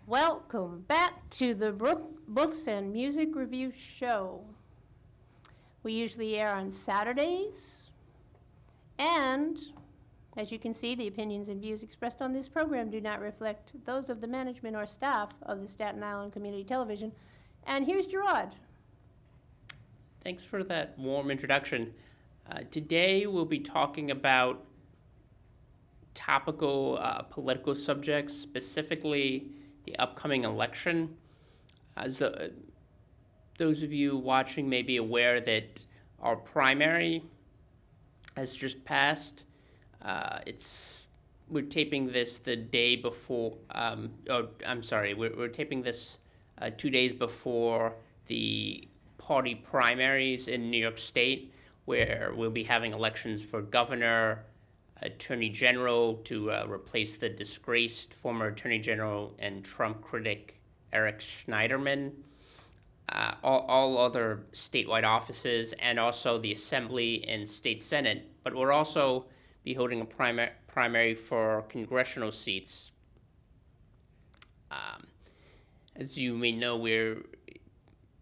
Welcome back to the Books and Music Review Show. We usually air on Saturdays, and as you can see, the opinions and views expressed on this program do not reflect those of the management or staff of the Staten Island Community Television. And here's Gerard. Thanks for that warm introduction. Today we'll be talking about topical political subjects, specifically the upcoming election. As those of you watching may be aware that our primary has just passed. We're taping this the day before. We're taping this 2 days before the party primaries in New York State, where we'll be having elections for governor, attorney general to replace the disgraced former attorney general and Trump critic Eric Schneiderman, all other statewide offices, and also the Assembly and State Senate. But we'll also be holding a primary for congressional seats. As you may know, we're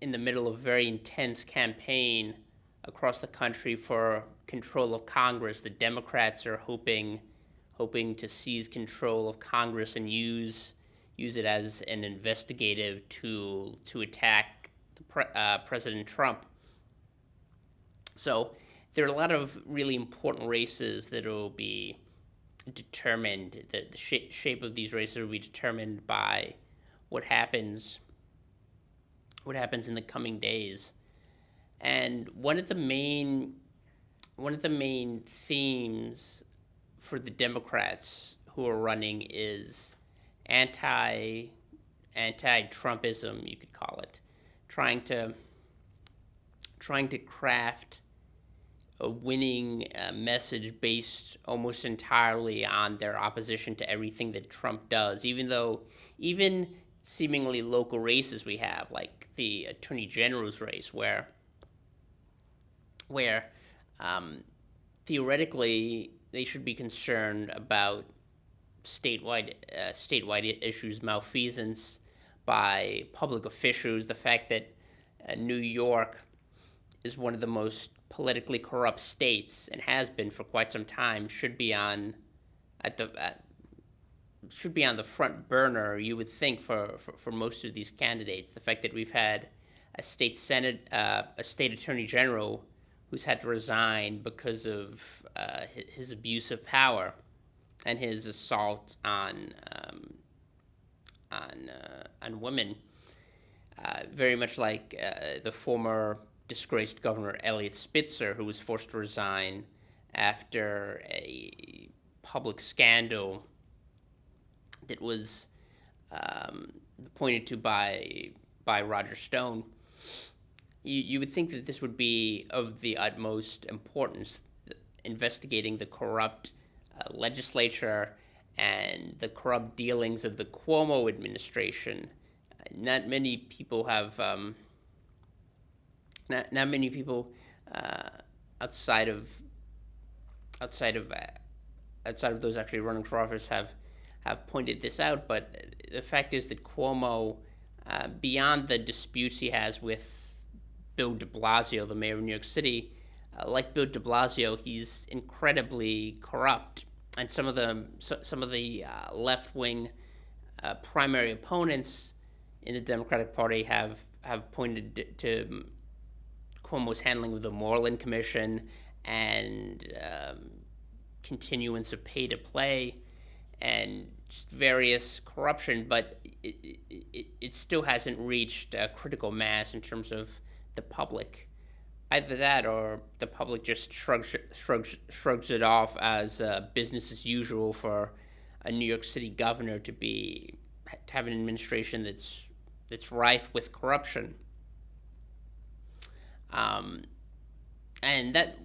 in the middle of a very intense campaign across the country for control of Congress. The Democrats are hoping to seize control of Congress and use it as an investigative tool to attack President Trump. So there are a lot of really important races that will be determined. The shape of these races will be determined by what happens in the coming days. And one of the main themes for the Democrats who are running is anti-Trumpism, you could call it, trying to craft a winning message based almost entirely on their opposition to everything that Trump does, even seemingly local races we have, like the attorney general's race, where theoretically they should be concerned about statewide issues, malfeasance by public officials, the fact that New York is one of the most politically corrupt states and has been for quite some time, should be on the front burner, you would think, for most of these candidates. The fact that we've had a state senate, a state attorney general who's had to resign because of his abuse of power and his assault on women, very much like the former disgraced Governor Eliot Spitzer, who was forced to resign after a public scandal that was pointed to by Roger Stone. You would think that this would be of the utmost importance, investigating the corrupt legislature and the corrupt dealings of the Cuomo administration. Not many people have, outside of those actually running for office have pointed this out. But the fact is that Cuomo, beyond the disputes he has with Bill de Blasio, the mayor of New York City, like Bill de Blasio, he's incredibly corrupt, and some of the left-wing primary opponents in the Democratic Party have pointed to Cuomo's handling of the Moreland Commission and continuance of pay-to-play and just various corruption, but it still hasn't reached a critical mass in terms of the public. Either that, or the public just shrugs it off as business as usual for a New York City governor to have an administration that's rife with corruption. And that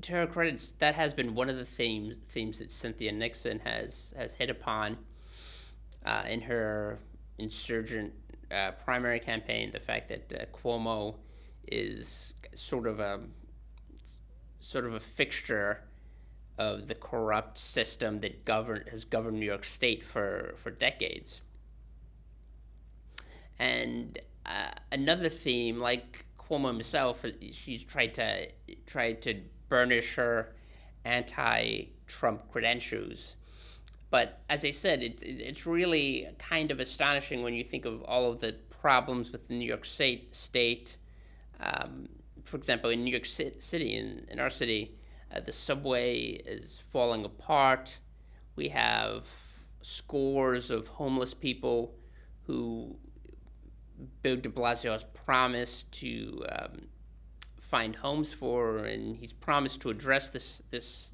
to her credit, that has been one of the themes that Cynthia Nixon has hit upon in her insurgent primary campaign. The fact that Cuomo is sort of a fixture of the corrupt system that has governed New York State for decades. And another theme, like Cuomo himself, she's tried to burnish her anti-Trump credentials. But as I said, it's really kind of astonishing when you think of all of the problems with the New York State. For example, in New York City, in our city, the subway is falling apart. We have scores of homeless people who Bill de Blasio has promised to find homes for, and he's promised to address this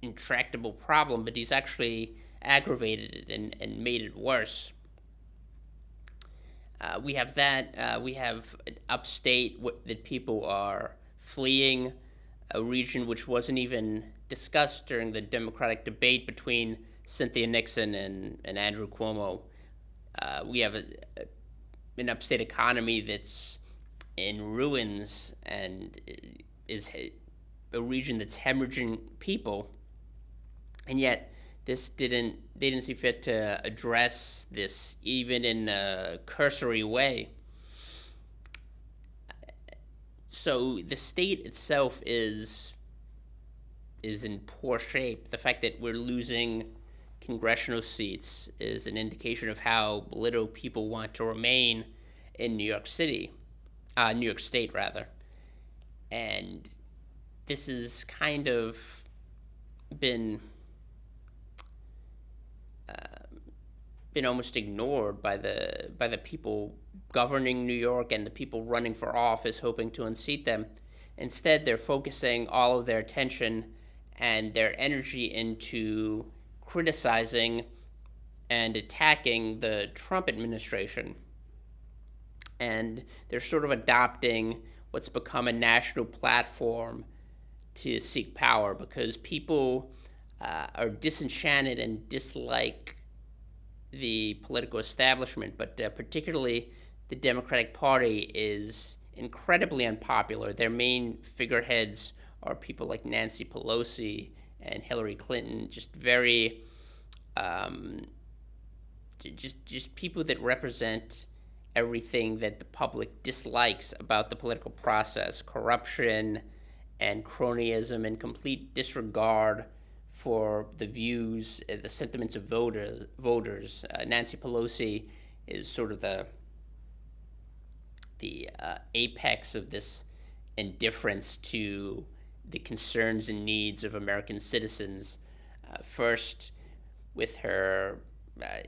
intractable problem, but he's actually aggravated it and made it worse. We have that. We have upstate that people are fleeing, a region which wasn't even discussed during the Democratic debate between Cynthia Nixon and Andrew Cuomo. We have an upstate economy that's in ruins and is a region that's hemorrhaging people, and yet they didn't see fit to address this even in a cursory way. So the state itself is in poor shape. The fact that we're losing congressional seats is an indication of how little people want to remain in New York State, rather. And this has kind of been almost ignored by the people governing New York and the people running for office hoping to unseat them. Instead, they're focusing all of their attention and their energy into criticizing and attacking the Trump administration. And they're sort of adopting what's become a national platform to seek power, because people are disenchanted and dislike the political establishment, but particularly the Democratic Party is incredibly unpopular. Their main figureheads are people like Nancy Pelosi and Hillary Clinton, just very, just people that represent everything that the public dislikes about the political process: corruption and cronyism and complete disregard for the views, the sentiments of voters. Nancy Pelosi is sort of the apex of this indifference to the concerns and needs of American citizens. First, with her,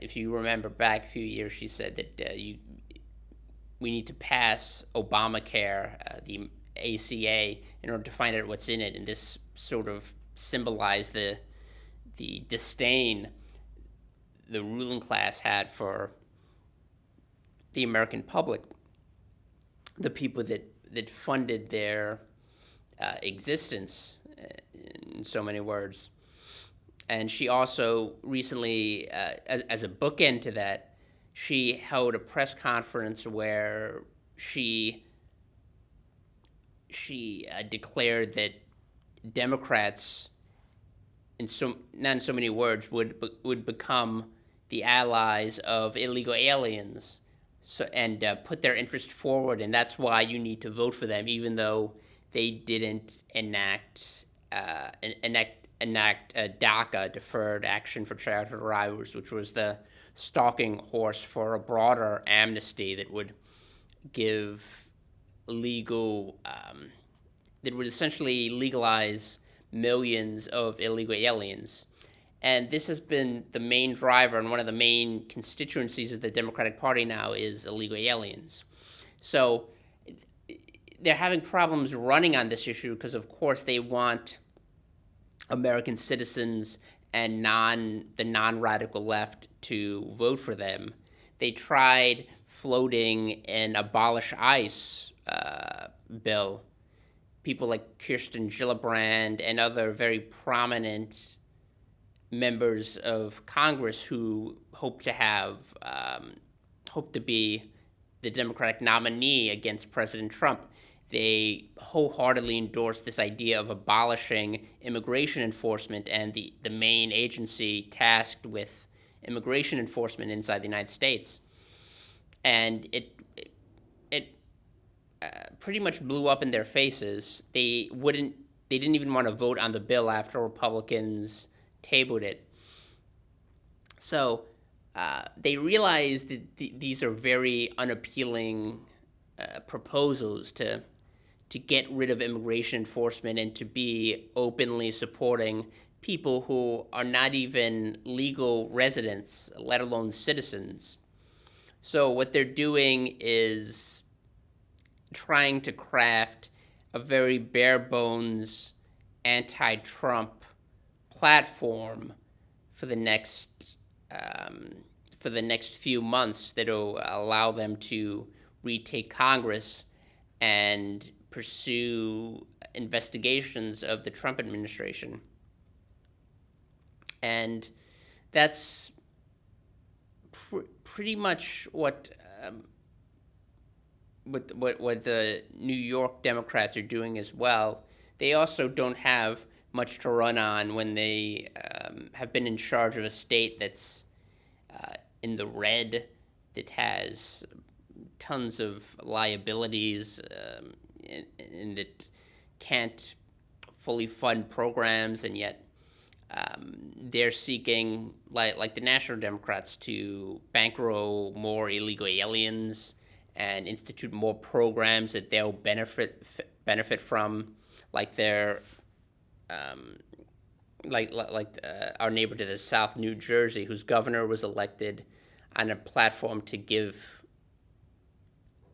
if you remember back a few years, she said that we need to pass Obamacare, the ACA, in order to find out what's in it, and this sort of symbolized the disdain the ruling class had for the American public, the people that funded their existence, in so many words. And she also recently, as a bookend to that, she held a press conference where she declared that Democrats, not in so many words, would become the allies of illegal aliens, and put their interest forward, and that's why you need to vote for them, even though they didn't enact DACA, Deferred Action for Childhood Arrivals, which was the stalking horse for a broader amnesty that would give that would essentially legalize millions of illegal aliens. And this has been the main driver, and one of the main constituencies of the Democratic Party now is illegal aliens. So they're having problems running on this issue because, of course, they want American citizens and the non-radical left to vote for them. They tried floating an Abolish ICE bill. People like Kirsten Gillibrand and other very prominent members of Congress who hope to be the Democratic nominee against President Trump. They wholeheartedly endorsed this idea of abolishing immigration enforcement and the main agency tasked with immigration enforcement inside the United States. And it pretty much blew up in their faces. They didn't even want to vote on the bill after Republicans tabled it. So they realized that these are very unappealing proposals to get rid of immigration enforcement and to be openly supporting people who are not even legal residents, let alone citizens. So what they're doing is trying to craft a very bare bones anti-Trump platform for the next few months that'll allow them to retake Congress and pursue investigations of the Trump administration. And that's pretty much what the New York Democrats are doing as well. They also don't have much to run on when they have been in charge of a state that's in the red, that has tons of liabilities, and that can't fully fund programs, and yet they're seeking, like the National Democrats, to bankroll more illegal aliens and institute more programs that they'll benefit from, like their our neighbor to the south, New Jersey, whose governor was elected on a platform to give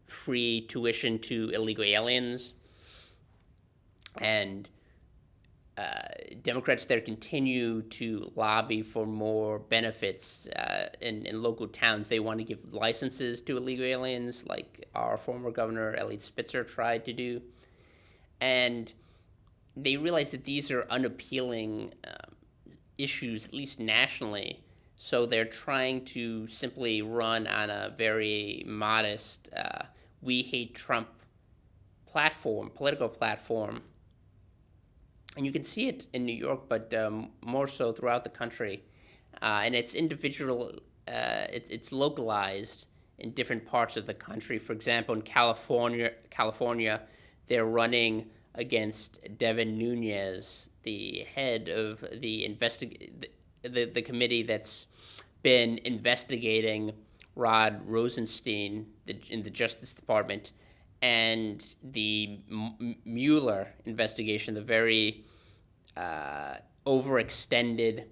free tuition to illegal aliens. And Democrats there continue to lobby for more benefits in local towns. They want to give licenses to illegal aliens, like our former governor, Eliot Spitzer, tried to do. And they realize that these are unappealing issues, at least nationally. So they're trying to simply run on a very modest We Hate Trump political platform. And you can see it in New York, but more so throughout the country. And it's individual, it's localized in different parts of the country. For example, in California, they're running against Devin Nunes, the head of the committee that's been investigating Rod Rosenstein in the Justice Department, and the Mueller investigation, the very overextended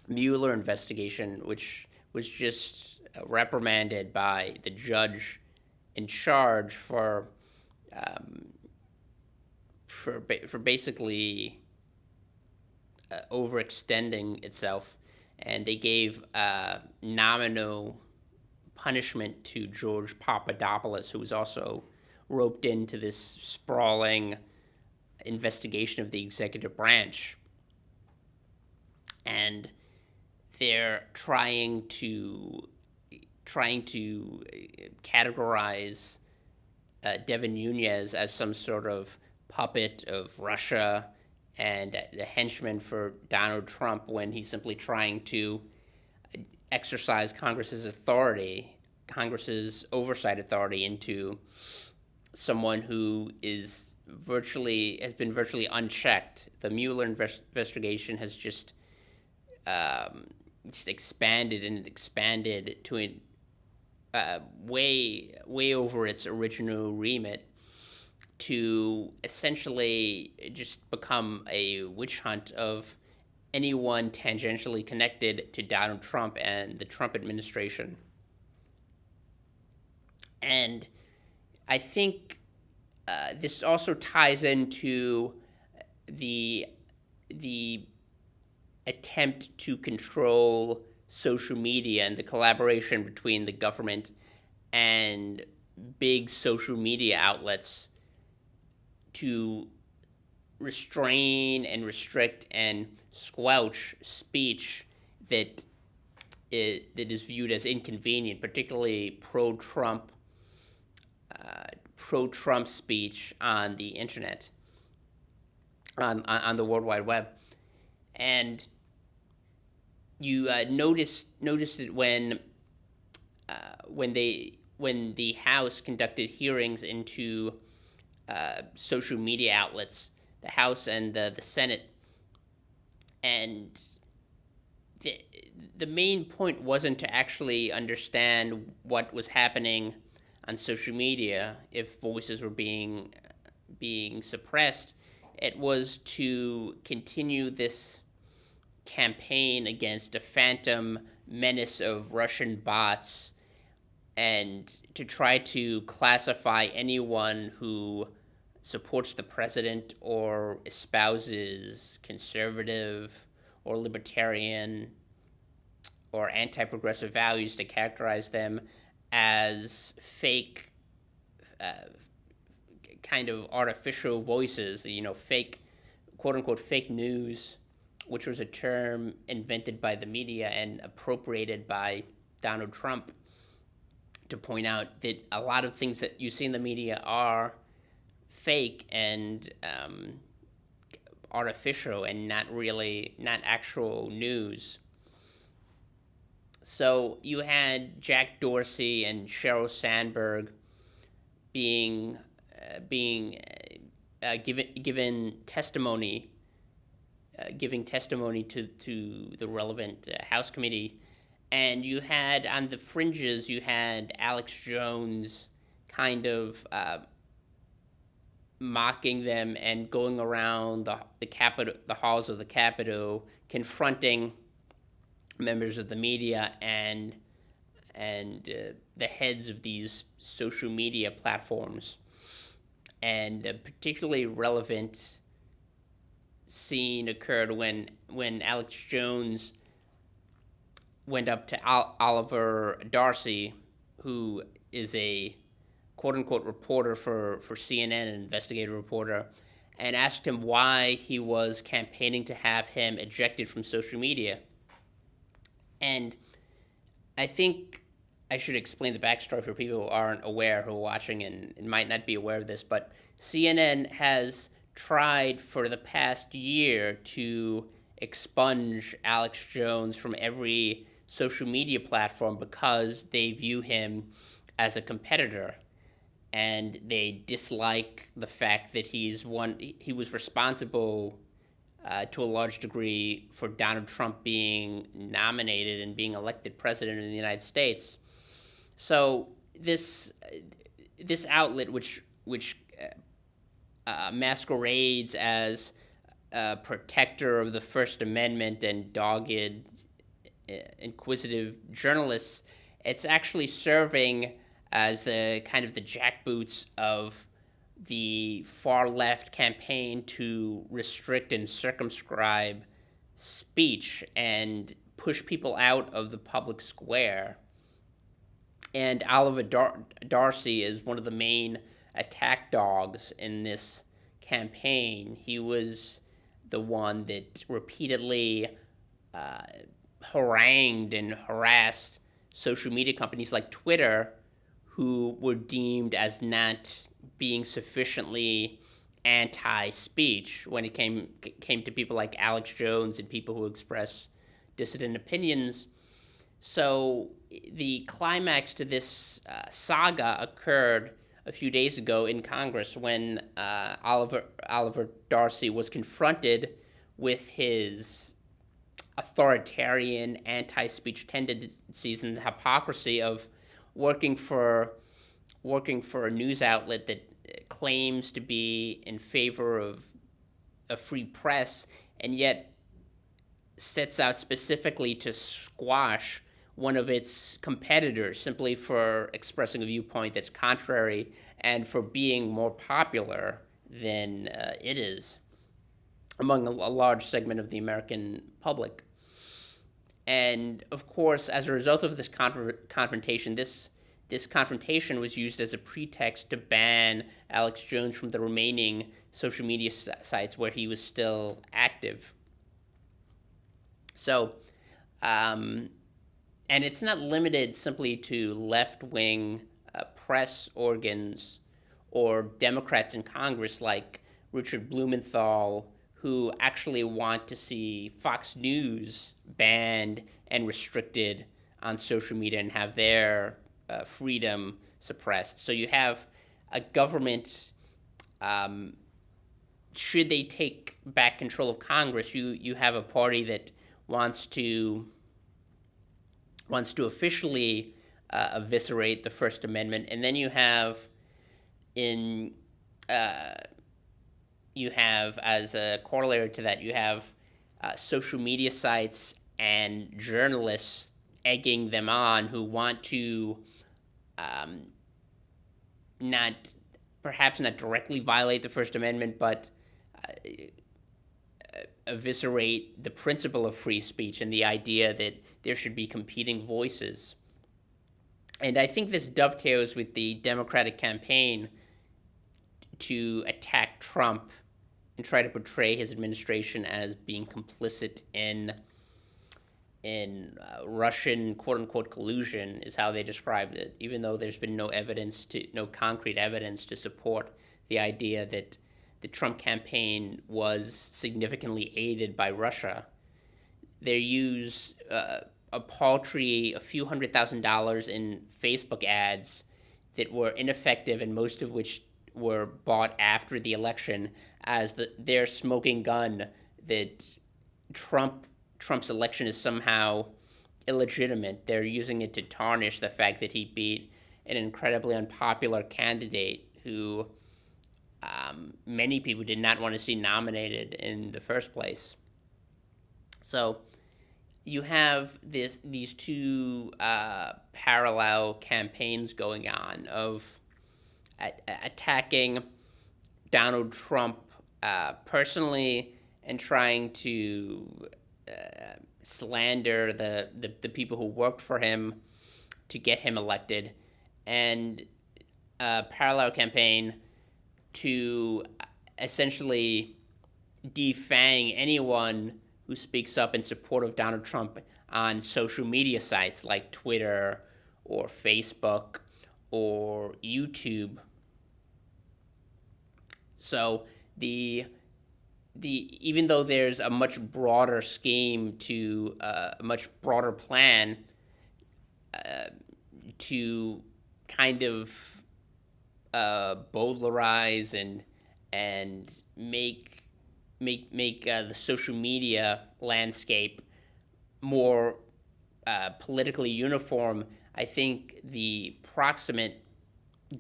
Mueller investigation, which was just reprimanded by the judge in charge for basically overextending itself, and they gave nominal punishment to George Papadopoulos, who was also roped into this sprawling investigation of the executive branch. And they're trying to categorize Devin Nunes as some sort of puppet of Russia and the henchman for Donald Trump, when he's simply trying to exercise Congress's oversight authority into someone who has been virtually unchecked. The Mueller investigation has just expanded to way over its original remit, to essentially just become a witch hunt of anyone tangentially connected to Donald Trump and the Trump administration. And I think this also ties into the attempt to control social media and the collaboration between the government and big social media outlets to restrain and restrict and squelch speech that is viewed as inconvenient, particularly pro-Trump speech on the internet, on the World Wide Web. And you noticed it when the House conducted hearings into social media outlets, the House and the Senate, and the main point wasn't to actually understand what was happening on social media if voices were being suppressed. It was to continue this campaign against a phantom menace of Russian bots and to try to classify anyone who supports the president or espouses conservative or libertarian or anti-progressive values, to characterize them as fake, kind of artificial voices, fake, quote unquote, fake news, which was a term invented by the media and appropriated by Donald Trump to point out that a lot of things that you see in the media are fake and artificial and not actual news. So you had Jack Dorsey and Sheryl Sandberg being given testimony, giving testimony to the relevant House committee, and you had on the fringes, you had Alex Jones kind of mocking them and going around the Capitol, the halls of the Capitol, confronting members of the media and the heads of these social media platforms. And a particularly relevant scene occurred when Alex Jones went up to Oliver Darcy, who is a quote-unquote reporter for CNN, an investigative reporter, and asked him why he was campaigning to have him ejected from social media. And I think I should explain the backstory for people who aren't aware, who are watching and might not be aware of this, but CNN has tried for the past year to expunge Alex Jones from every social media platform because they view him as a competitor, and they dislike the fact that he was responsible to a large degree for Donald Trump being nominated and being elected president of the United States. So this outlet, which masquerades as a protector of the First Amendment and dogged, inquisitive journalists, it's actually serving as the kind of the jackboots of the far left campaign to restrict and circumscribe speech and push people out of the public square. And Oliver Darcy is one of the main attack dogs in this campaign. He was the one that repeatedly harangued and harassed social media companies like Twitter, who were deemed as not being sufficiently anti-speech when it came to people like Alex Jones and people who express dissident opinions. So the climax to this saga occurred a few days ago in Congress when Oliver Darcy was confronted with his authoritarian anti-speech tendencies and the hypocrisy of working for a news outlet that claims to be in favor of a free press and yet sets out specifically to squash one of its competitors simply for expressing a viewpoint that's contrary and for being more popular than it is among a large segment of the American public. And of course, as a result of this confrontation, this confrontation was used as a pretext to ban Alex Jones from the remaining social media sites where he was still active. So, and it's not limited simply to left-wing press organs or Democrats in Congress like Richard Blumenthal, who actually want to see Fox News banned and restricted on social media and have their freedom suppressed. So you have a government, should they take back control of Congress, you have a party that wants to officially eviscerate the First Amendment, and then you have as a corollary to that, you have social media sites and journalists egging them on who want to perhaps not directly violate the First Amendment, but eviscerate the principle of free speech and the idea that there should be competing voices. And I think this dovetails with the Democratic campaign to attack Trump and try to portray his administration as being complicit in Russian quote-unquote collusion, is how they described it, even though there's been no concrete evidence to support the idea that the Trump campaign was significantly aided by Russia. They use a few $100,000 in Facebook ads that were ineffective, and most of which were bought after the election as their smoking gun that Trump's election is somehow illegitimate. They're using it to tarnish the fact that he beat an incredibly unpopular candidate who many people did not want to see nominated in the first place. So you have these two parallel campaigns going on of attacking Donald Trump personally and trying to slander the people who worked for him to get him elected, and a parallel campaign to essentially defang anyone who speaks up in support of Donald Trump on social media sites like Twitter or Facebook or YouTube. So even though there's a much broader scheme to a much broader plan to kind of bowdlerize and make the social media landscape more politically uniform, I think the proximate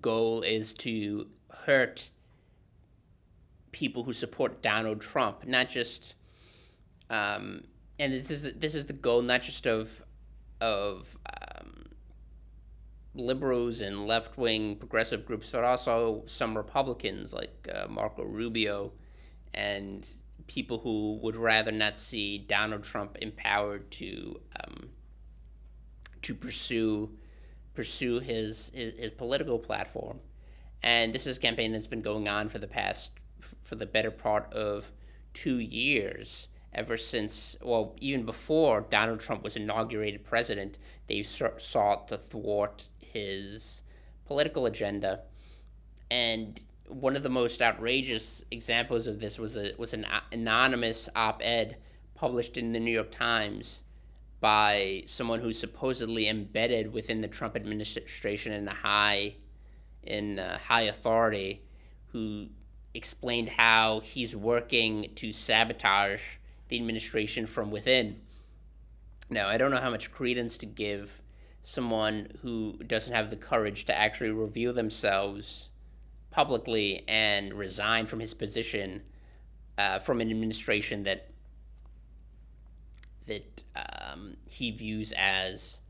goal is to hurt people who support Donald Trump, not just and this is the goal not just of liberals and left-wing progressive groups, but also some Republicans like Marco Rubio and people who would rather not see Donald Trump empowered to pursue his political platform. And this is a campaign that's been going on for the better part of 2 years, ever since, well, even before Donald Trump was inaugurated president. They sought to thwart his political agenda. And one of the most outrageous examples of this was an anonymous op-ed published in the New York Times by someone who's supposedly embedded within the Trump administration in high authority, who explained how he's working to sabotage the administration from within. Now, I don't know how much credence to give someone who doesn't have the courage to actually reveal themselves publicly and resign from his position from an administration that he views as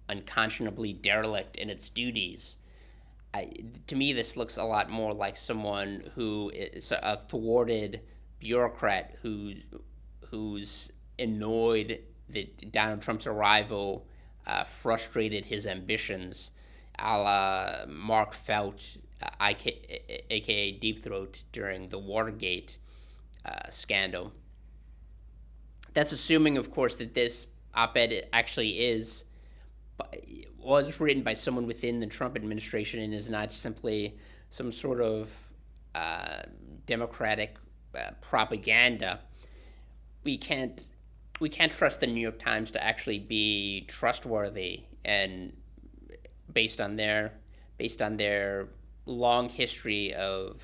unconscionably derelict in its duties. To me, this looks a lot more like someone who is a thwarted bureaucrat who's annoyed that Donald Trump's arrival frustrated his ambitions, a la Mark Felt, aka Deep Throat, during the Watergate scandal. That's assuming, of course, that this op-ed actually was written by someone within the Trump administration and is not simply some sort of Democratic propaganda. We can't trust the New York Times to actually be trustworthy, and based on their long history of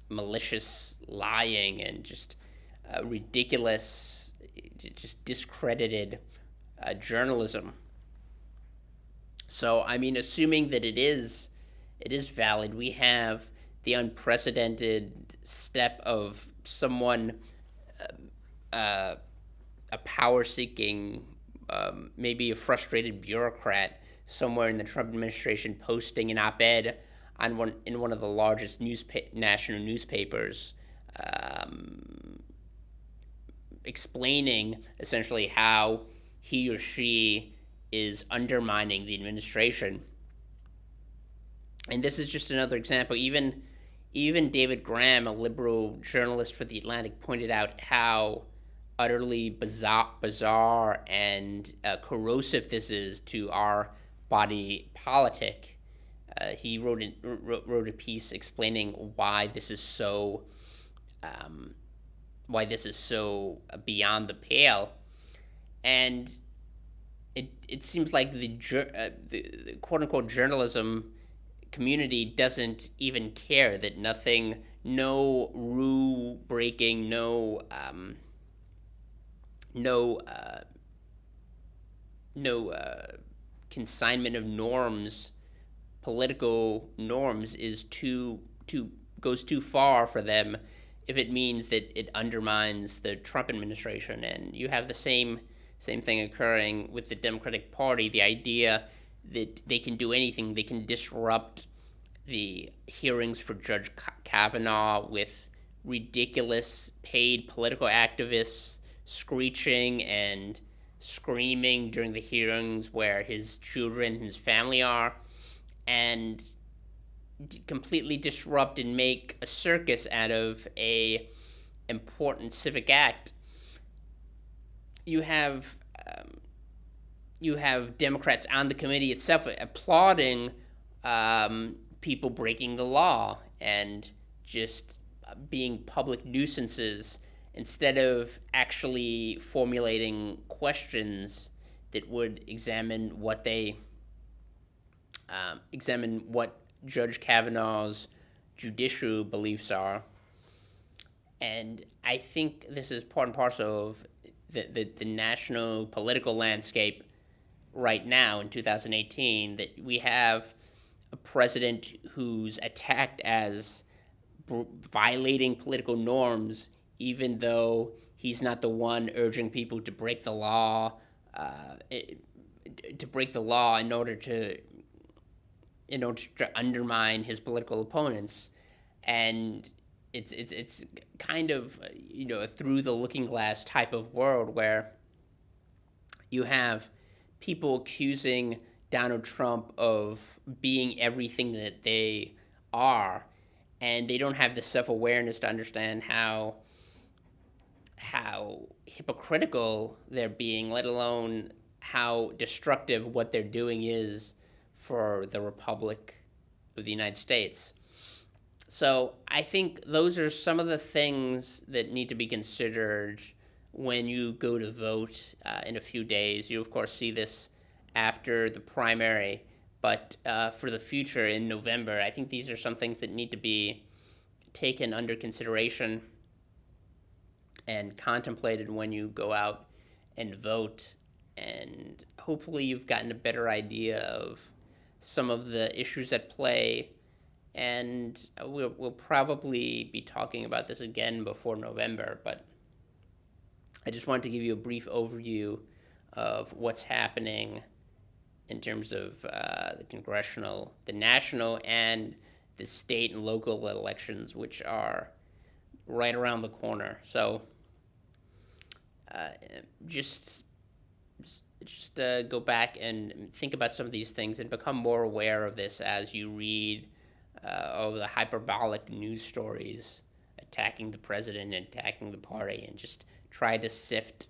malicious lying and just ridiculous, just discredited journalism. So, I mean, assuming that it is valid, we have the unprecedented step of someone, a power-seeking, maybe a frustrated bureaucrat somewhere in the Trump administration, posting an op-ed in one of the largest national newspapers, explaining essentially how he or she is undermining the administration. And this is just another example. Even David Graham, a liberal journalist for The Atlantic, pointed out how utterly bizarre and corrosive this is to our body politic. He wrote a piece explaining why this is so beyond the pale, and it seems like the quote unquote journalism community doesn't even care, that no rule breaking, no consignment of norms, political norms, goes too far for them if it means that it undermines the Trump administration. And you have the same thing occurring with the Democratic Party. The idea that they can do anything, they can disrupt the hearings for Judge Kavanaugh with ridiculous paid political activists screeching and screaming during the hearings where his children and his family are, and completely disrupt and make a circus out of a important civic act. You have Democrats on the committee itself applauding people breaking the law and just being public nuisances, instead of actually formulating questions that would examine what Judge Kavanaugh's judicial beliefs are. And I think this is part and parcel of the national political landscape right now in 2018, that we have a president who's attacked as violating political norms, even though he's not the one urging people to break the law, in order to undermine his political opponents. And it's kind of a through the looking glass type of world where you have people accusing Donald Trump of being everything that they are, and they don't have the self-awareness to understand how hypocritical they're being, let alone how destructive what they're doing is for the Republic of the United States. So I think those are some of the things that need to be considered when you go to vote in a few days. You, of course, see this after the primary, but for the future in November, I think these are some things that need to be taken under consideration and contemplated when you go out and vote. And hopefully you've gotten a better idea of some of the issues at play. And we'll probably be talking about this again before November, but I just wanted to give you a brief overview of what's happening in terms of the national, and the state and local elections, which are right around the corner. So just go back and think about some of these things and become more aware of this as you read of the hyperbolic news stories attacking the president and attacking the party, and just try to sift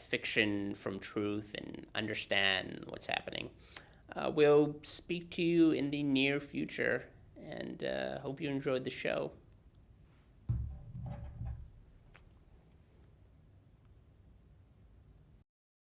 fiction from truth and understand what's happening. We'll speak to you in the near future, and hope you enjoyed the show.